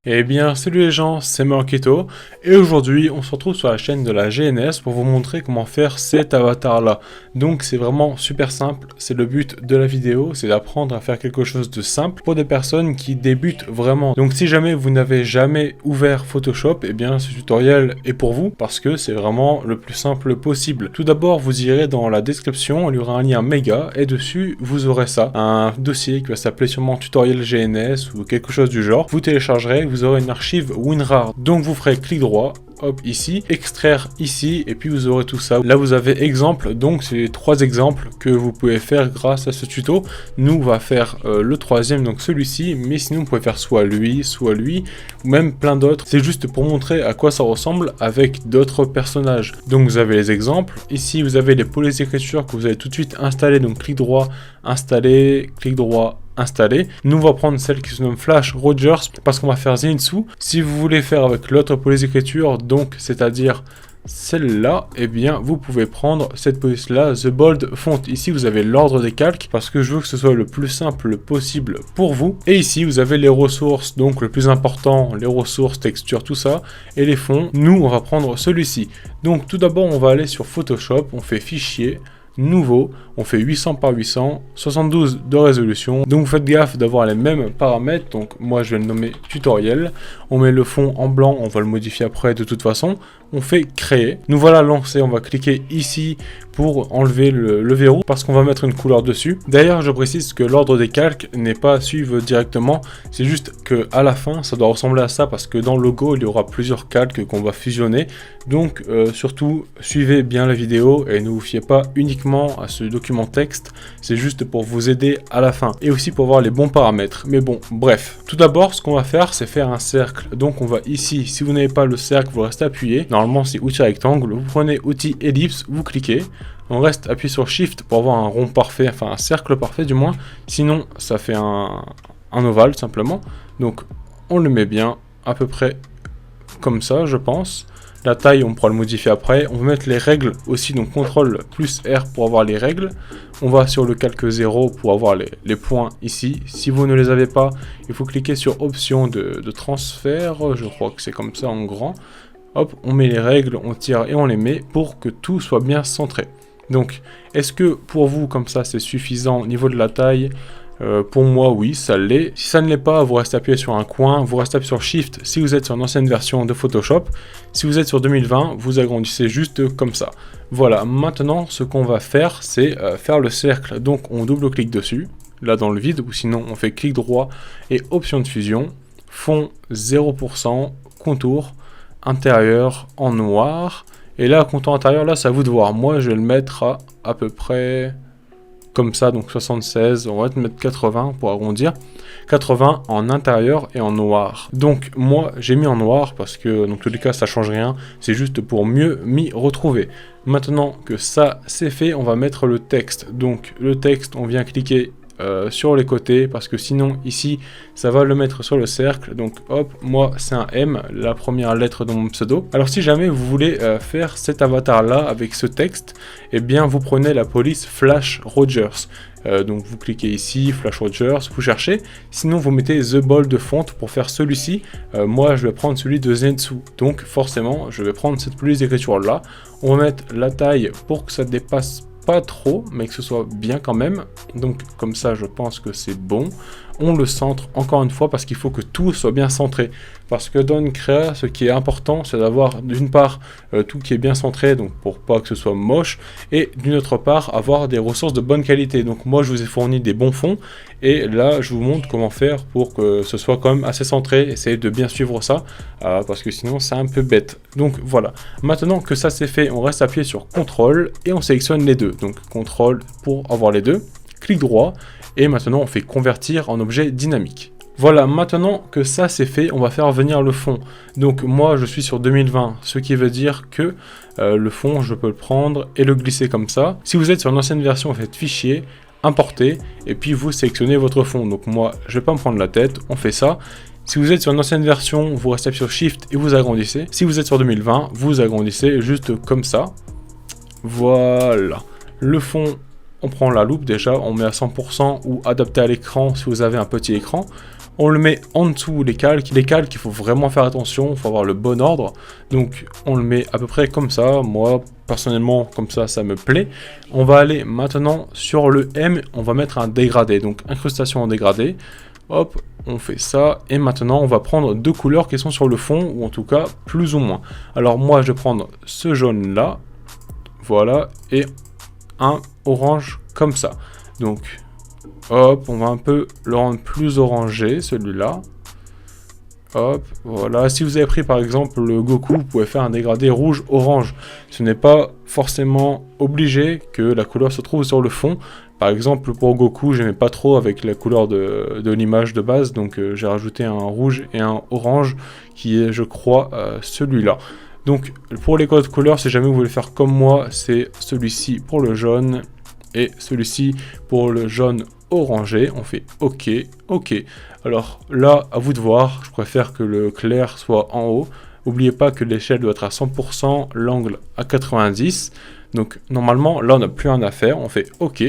Eh bien, salut les gens, c'est Marquito, et aujourd'hui on se retrouve sur la chaîne de la GNS pour vous montrer comment faire cet avatar là. Donc c'est vraiment super simple, c'est le but de la vidéo, c'est d'apprendre à faire quelque chose de simple pour des personnes qui débutent vraiment. Donc si jamais vous n'avez jamais ouvert Photoshop, eh bien ce tutoriel est pour vous, parce que c'est vraiment le plus simple possible. Tout d'abord vous irez dans la description, il y aura un lien méga, et dessus vous aurez ça, un dossier qui va s'appeler sûrement tutoriel GNS ou quelque chose du genre. Vous téléchargerez, vous aurez une archive WinRAR. Donc vous ferez clic droit, hop ici, extraire ici, et puis vous aurez tout ça. Là vous avez exemple, donc c'est les 3 exemples que vous pouvez faire grâce à ce tuto. Nous on va faire le troisième, donc celui-ci, mais sinon vous pouvez faire soit lui, ou même plein d'autres. C'est juste pour montrer à quoi ça ressemble avec d'autres personnages. Donc vous avez les exemples, ici vous avez les polices d'écriture que vous allez tout de suite installer, donc clic droit, installer, clic droit, installer. Nous on va prendre celle qui se nomme Flash Rogers parce qu'on va faire Zenitsu. Si vous voulez faire avec l'autre police d'écriture, donc c'est-à-dire celle-là, eh bien vous pouvez prendre cette police là, The Bold Font. Ici vous avez l'ordre des calques parce que je veux que ce soit le plus simple possible pour vous. Et ici vous avez les ressources, donc le plus important, les ressources, textures, tout ça, et les fonds. Nous on va prendre celui-ci. Donc tout d'abord on va aller sur Photoshop, on fait fichier, nouveau, on fait 800 par 800, 72 de résolution, donc vous faites gaffe d'avoir les mêmes paramètres, donc moi je vais le nommer tutoriel, on met le fond en blanc, on va le modifier après de toute façon, on fait créer, nous voilà lancés, on va cliquer ici pour enlever le verrou, parce qu'on va mettre une couleur dessus. D'ailleurs je précise que l'ordre des calques n'est pas à suivre directement, c'est juste que à la fin ça doit ressembler à ça, parce que dans le logo il y aura plusieurs calques qu'on va fusionner, donc surtout suivez bien la vidéo et ne vous fiez pas uniquement à ce document texte, c'est juste pour vous aider à la fin et aussi pour voir les bons paramètres. Mais bon, bref. Tout d'abord, ce qu'on va faire, c'est faire un cercle. Donc on va ici, si vous n'avez pas le cercle, vous restez appuyé. Normalement, c'est outil rectangle. Vous prenez outil ellipse, vous cliquez. On reste appuyé sur Shift pour avoir un rond parfait, enfin un cercle parfait du moins. Sinon, ça fait un ovale simplement. Donc on le met bien à peu près comme ça, je pense. La taille, on pourra le modifier après. On va mettre les règles aussi, donc CTRL plus R pour avoir les règles. On va sur le calque 0 pour avoir les points ici. Si vous ne les avez pas, il faut cliquer sur option de transfert. Je crois que c'est comme ça en grand. Hop, on met les règles, on tire et on les met pour que tout soit bien centré. Donc, est-ce que pour vous, comme ça, c'est suffisant au niveau de la taille ? Pour moi, oui, ça l'est. Si ça ne l'est pas, vous restez appuyé sur un coin, vous restez appuyé sur Shift si vous êtes sur une ancienne version de Photoshop. Si vous êtes sur 2020, vous agrandissez juste comme ça. Voilà, maintenant, ce qu'on va faire, c'est faire le cercle. Donc, on double-clique dessus, là dans le vide, ou sinon, on fait clic droit et option de fusion, fond 0%, contour, intérieur en noir. Et là, contour intérieur, là, c'est à vous de voir. Moi, je vais le mettre à peu près comme ça, donc 76, on va mettre 80 pour arrondir, 80 en intérieur et en noir. Donc moi j'ai mis en noir parce que dans tous les cas ça change rien, c'est juste pour mieux m'y retrouver. Maintenant que ça c'est fait, on va mettre le texte. Donc le texte, on vient cliquer sur les côtés parce que sinon ici ça va le mettre sur le cercle. Donc hop, moi c'est un M, la première lettre de mon pseudo. Alors si jamais vous voulez faire cet avatar là avec ce texte, eh bien vous prenez la police Flash Rogers. Donc vous cliquez ici, Flash Rogers, vous cherchez, sinon vous mettez The Bold Font pour faire celui-ci. Moi je vais prendre celui de Zenitsu, donc forcément je vais prendre cette police d'écriture là. On va mettre la taille pour que ça dépasse pas trop, mais que ce soit bien quand même. Donc comme ça je pense que c'est bon. On le centre encore une fois parce qu'il faut que tout soit bien centré. Parce que dans une créa, ce qui est important, c'est d'avoir d'une part tout qui est bien centré, donc pour pas que ce soit moche, et d'une autre part avoir des ressources de bonne qualité. Donc moi je vous ai fourni des bons fonds, et là je vous montre comment faire pour que ce soit quand même assez centré. Essayez de bien suivre ça, parce que sinon c'est un peu bête. Donc voilà, maintenant que ça c'est fait, on reste appuyé sur CTRL, et on sélectionne les deux. Donc CTRL pour avoir les deux, clic droit, et maintenant on fait convertir en objet dynamique. Voilà, maintenant que ça c'est fait, on va faire venir le fond. Donc moi je suis sur 2020, ce qui veut dire que le fond je peux le prendre et le glisser comme ça. Si vous êtes sur une ancienne version, vous faites fichier, importer, et puis vous sélectionnez votre fond. Donc moi je vais pas me prendre la tête, on fait ça. Si vous êtes sur une ancienne version, vous restez sur Shift et vous agrandissez. Si vous êtes sur 2020, vous agrandissez juste comme ça. Voilà, le fond on prend la loupe déjà, on met à 100% ou adapté à l'écran si vous avez un petit écran. On le met en dessous les calques. Les calques, il faut vraiment faire attention, il faut avoir le bon ordre. Donc on le met à peu près comme ça. Moi, personnellement, comme ça me plaît. On va aller maintenant sur le M, on va mettre un dégradé. Donc incrustation en dégradé. Hop, on fait ça. Et maintenant, on va prendre deux couleurs qui sont sur le fond, ou en tout cas, plus ou moins. Alors moi, je vais prendre ce jaune-là. Voilà, et un orange comme ça. Donc... hop, on va un peu le rendre plus orangé, celui-là. Hop, voilà. Si vous avez pris par exemple le Goku, vous pouvez faire un dégradé rouge-orange. Ce n'est pas forcément obligé que la couleur se trouve sur le fond. Par exemple, pour Goku, j'aimais pas trop avec la couleur de l'image de base. Donc j'ai rajouté un rouge et un orange qui est, je crois, celui-là. Donc pour les codes couleurs, si jamais vous voulez faire comme moi, c'est celui-ci pour le jaune et celui-ci pour le jaune orangé. On fait OK, OK. Alors là, à vous de voir, je préfère que le clair soit en haut. N'oubliez pas que l'échelle doit être à 100%, l'angle à 90. Donc normalement, là on n'a plus rien à faire. On fait OK,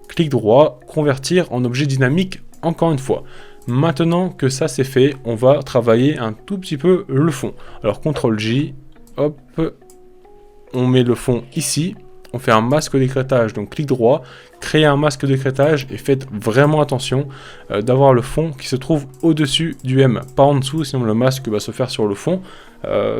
clic droit, convertir en objet dynamique encore une fois. Maintenant que ça c'est fait, on va travailler un tout petit peu le fond. Alors CTRL J, hop, on met le fond ici. On fait un masque d'écrêtage, donc clic droit, créer un masque d'écrêtage et faites vraiment attention d'avoir le fond qui se trouve au-dessus du M, pas en dessous, sinon le masque va se faire sur le fond,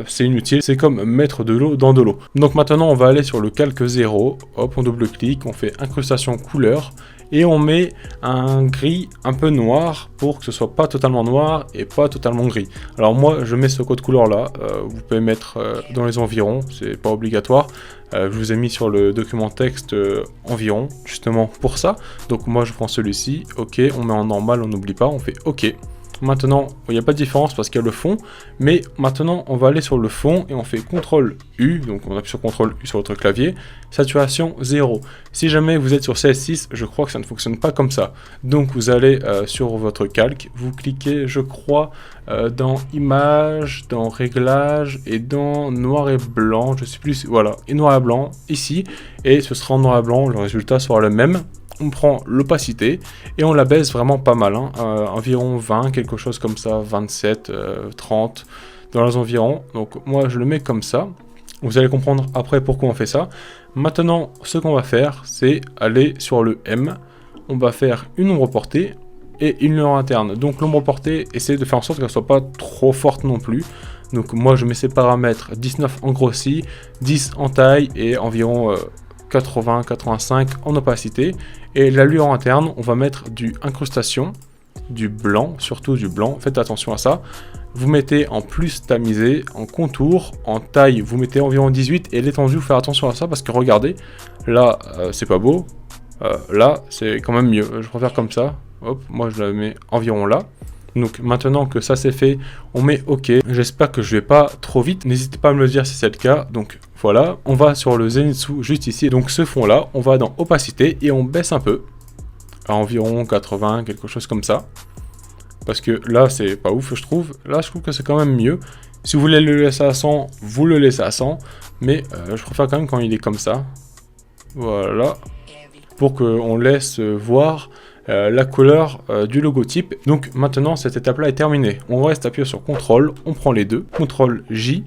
c'est inutile, c'est comme mettre de l'eau dans de l'eau. Donc maintenant on va aller sur le calque 0, hop, on double-clique, on fait incrustation couleur, et on met un gris un peu noir pour que ce soit pas totalement noir et pas totalement gris. Alors moi je mets ce code couleur là, vous pouvez mettre dans les environs, c'est pas obligatoire. Je vous ai mis sur le document texte environ justement pour ça. Donc moi je prends celui-ci, ok, on met en normal, on n'oublie pas, on fait ok. Maintenant, il n'y a pas de différence parce qu'il y a le fond, mais maintenant on va aller sur le fond et on fait CTRL U, donc on appuie sur CTRL U sur votre clavier, saturation 0. Si jamais vous êtes sur CS6, je crois que ça ne fonctionne pas comme ça. Donc vous allez sur votre calque, vous cliquez, je crois, dans Images, dans Réglages et dans Noir et Blanc, je sais plus, voilà, et Noir et Blanc ici, et ce sera en Noir et Blanc, le résultat sera le même. On prend l'opacité et on la baisse vraiment pas mal, hein, environ 20, quelque chose comme ça, 27, 30, dans les environs. Donc moi je le mets comme ça, vous allez comprendre après pourquoi on fait ça. Maintenant ce qu'on va faire, c'est aller sur le M, on va faire une ombre portée et une lueur interne. Donc l'ombre portée, essayez de faire en sorte qu'elle soit pas trop forte non plus. Donc moi je mets ces paramètres 19 en grossi, 10 en taille et environ 80-85 en opacité. Et la lueur interne, on va mettre du incrustation, du blanc, surtout du blanc, faites attention à ça. Vous mettez en plus tamisé, en contour, en taille, vous mettez environ 18 et l'étendue, vous faites attention à ça parce que regardez, là c'est pas beau, là c'est quand même mieux, je préfère comme ça, hop, moi je la mets environ là. Donc maintenant que ça c'est fait, on met OK. J'espère que je vais pas trop vite. N'hésitez pas à me le dire si c'est le cas. Donc voilà, on va sur le Zenitsu juste ici. Donc ce fond là, on va dans opacité et on baisse un peu. À environ 80, quelque chose comme ça. Parce que là c'est pas ouf je trouve. Là je trouve que c'est quand même mieux. Si vous voulez le laisser à 100, vous le laissez à 100. Mais je préfère quand même quand il est comme ça. Voilà. Pour qu'on laisse voir la couleur du logotype. Donc maintenant cette étape là est terminée. On reste appuyé sur CTRL, on prend les deux, CTRL J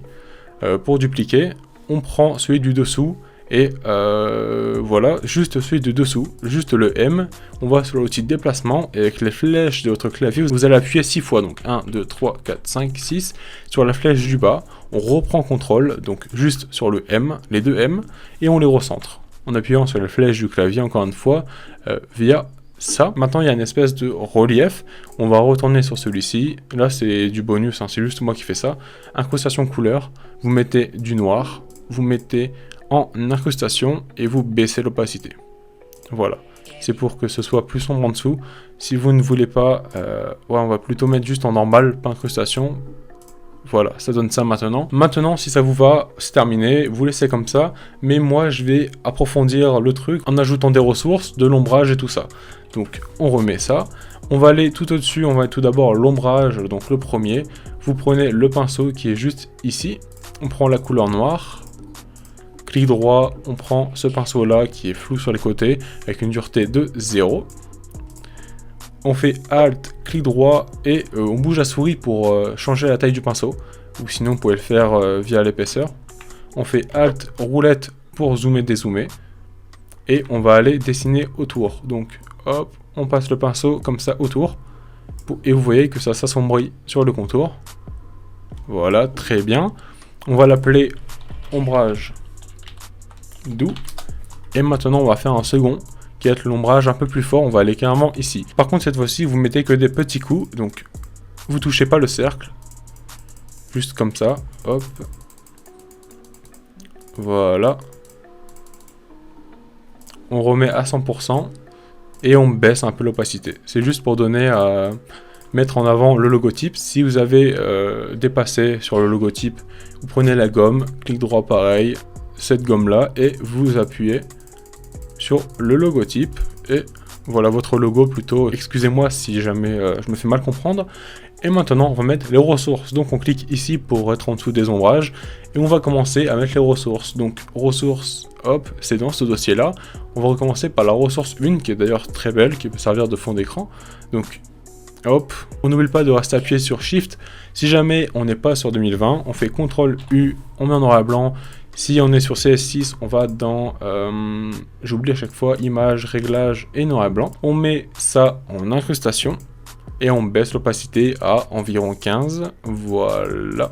pour dupliquer, on prend celui du dessous et voilà, juste celui du dessous, juste le M, on va sur l'outil déplacement et avec les flèches de votre clavier, vous allez appuyer 6 fois, donc 1, 2, 3, 4, 5, 6, sur la flèche du bas, on reprend CTRL, donc juste sur le M, les deux M, et on les recentre, en appuyant sur la flèche du clavier encore une fois, via ça. Maintenant il y a une espèce de relief, on va retourner sur celui-ci, là c'est du bonus, hein, c'est juste moi qui fais ça, incrustation couleur, vous mettez du noir, vous mettez en incrustation et vous baissez l'opacité, voilà, c'est pour que ce soit plus sombre en dessous. Si vous ne voulez pas, ouais, on va plutôt mettre juste en normal, pas incrustation. Voilà, ça donne ça maintenant. Maintenant, si ça vous va, c'est terminé, vous laissez comme ça. Mais moi, je vais approfondir le truc en ajoutant des ressources, de l'ombrage et tout ça. Donc, on remet ça. On va aller tout au-dessus, on va tout d'abord l'ombrage, donc le premier. Vous prenez le pinceau qui est juste ici. On prend la couleur noire. clic droit, on prend ce pinceau là qui est flou sur les côtés avec une dureté de 0. On fait Alt, clic droit et on bouge la souris pour changer la taille du pinceau. Ou sinon vous pouvez le faire via l'épaisseur. On fait Alt, roulette pour zoomer, dézoomer. Et on va aller dessiner autour. Donc hop, on passe le pinceau comme ça autour. Et vous voyez que ça s'assombrit sur le contour. Voilà, très bien. On va l'appeler ombrage doux. Et maintenant on va faire un second qui va être l'ombrage un peu plus fort. On va aller carrément ici. Par contre cette fois-ci vous mettez que des petits coups. Donc vous touchez pas le cercle. Juste comme ça. Hop. Voilà. On remet à 100%. Et on baisse un peu l'opacité. C'est juste pour donner à mettre en avant le logotype. Si vous avez dépassé sur le logotype, vous prenez la gomme, clic droit pareil, cette gomme là, et vous appuyez sur le logotype. Et voilà votre logo plutôt. Excusez-moi si jamais je me fais mal comprendre. Et maintenant on va mettre les ressources. Donc on clique ici pour être en dessous des ombrages. Et on va commencer à mettre les ressources. Donc ressources, hop, c'est dans ce dossier là. On va recommencer par la ressource 1 qui est d'ailleurs très belle, qui peut servir de fond d'écran. Donc hop, on n'oublie pas de rester appuyé sur Shift. Si jamais on n'est pas sur 2020, on fait CTRL U, on met en noir et blanc. Si on est sur CS6, on va dans, j'oublie à chaque fois, Images, Réglages et noir et blanc. On met ça en incrustation et on baisse l'opacité à environ 15. Voilà.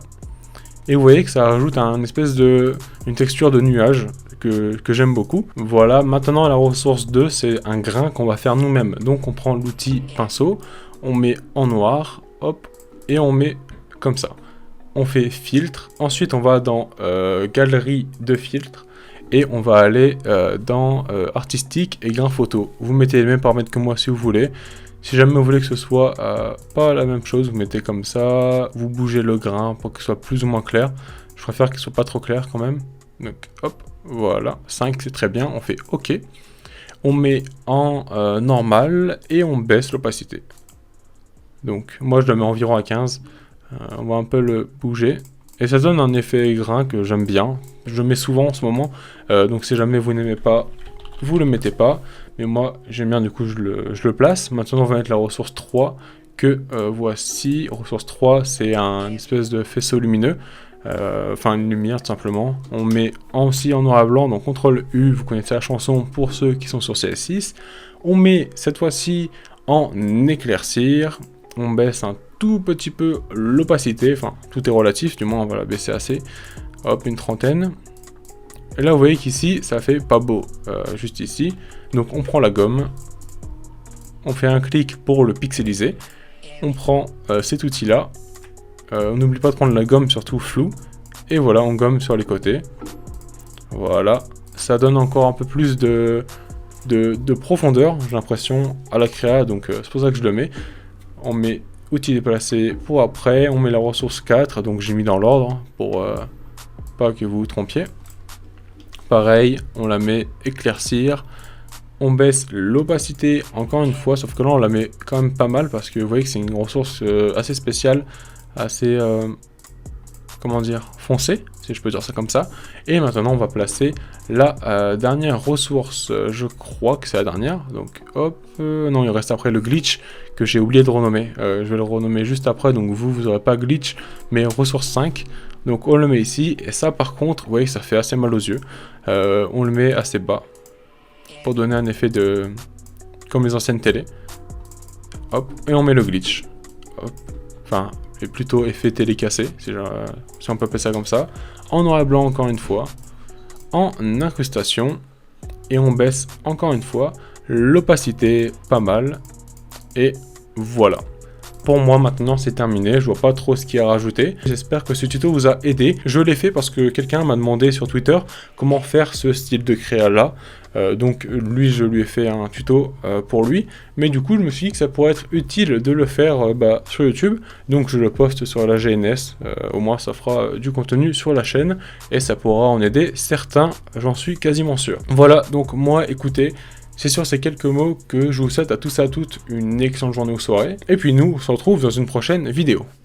Et vous voyez que ça rajoute une espèce une texture de nuage que j'aime beaucoup. Voilà, maintenant la ressource 2, c'est un grain qu'on va faire nous-mêmes. Donc on prend l'outil pinceau, on met en noir, hop, et on met comme ça. On fait filtre, ensuite on va dans galerie de filtres, et on va aller dans artistique et grain photo. Vous mettez les mêmes paramètres que moi si vous voulez. Si jamais vous voulez que ce soit pas la même chose, vous mettez comme ça, vous bougez le grain pour que ce soit plus ou moins clair. Je préfère qu'il soit pas trop clair quand même. Donc hop, voilà, 5 c'est très bien, on fait OK. On met en normal et on baisse l'opacité. Donc moi je le mets environ à 15. On va un peu le bouger. Et ça donne un effet grain que j'aime bien. Je le mets souvent en ce moment. Donc si jamais vous n'aimez pas, vous le mettez pas. Mais moi j'aime bien, du coup je le place. Maintenant on va mettre la ressource 3. Que voici. Ressource 3, c'est un espèce de faisceau lumineux. Enfin une lumière tout simplement. On met aussi en noir et blanc. Donc CTRL U, vous connaissez la chanson pour ceux qui sont sur CS6. On met cette fois-ci en éclaircir. On baisse un tout petit peu l'opacité, enfin tout est relatif, du moins on va la baisser assez, hop, une trentaine. Et là vous voyez qu'ici ça fait pas beau, juste ici. Donc on prend la gomme, on fait un clic pour le pixeliser, on prend cet outil là, on n'oublie pas de prendre la gomme surtout floue, et voilà on gomme sur les côtés. Voilà, ça donne encore un peu plus de profondeur, j'ai l'impression, à la créa, donc c'est pour ça que je le mets. On met outil déplacé pour après, on met la ressource 4, donc j'ai mis dans l'ordre pour pas que vous vous trompiez. Pareil, on la met éclaircir, on baisse l'opacité encore une fois, sauf que là on la met quand même pas mal parce que vous voyez que c'est une ressource assez spéciale, assez, comment dire, foncée, si je peux dire ça comme ça. Et maintenant on va placer la dernière ressource, je crois que c'est la dernière, donc hop, non il reste après le glitch que j'ai oublié de renommer, je vais le renommer juste après, donc vous aurez pas glitch, mais ressource 5, donc on le met ici, et ça par contre, vous voyez que ça fait assez mal aux yeux, on le met assez bas, pour donner un effet de, comme les anciennes télé, hop, et on met le glitch, hop, enfin, et plutôt effet télé cassé, si on peut appeler ça comme ça, en noir et blanc encore une fois, en incrustation, et on baisse encore une fois l'opacité pas mal, et voilà. Pour moi maintenant c'est terminé, je vois pas trop ce qu'il y a à rajouter. J'espère que ce tuto vous a aidé. Je l'ai fait parce que quelqu'un m'a demandé sur Twitter comment faire ce style de créa là. Donc lui je lui ai fait un tuto pour lui. Mais du coup je me suis dit que ça pourrait être utile de le faire sur YouTube. Donc je le poste sur la GNS. Au moins ça fera du contenu sur la chaîne. Et ça pourra en aider certains, j'en suis quasiment sûr. Voilà, donc moi écoutez, c'est sur ces quelques mots que je vous souhaite à tous et à toutes une excellente journée ou soirée. Et puis nous, on se retrouve dans une prochaine vidéo.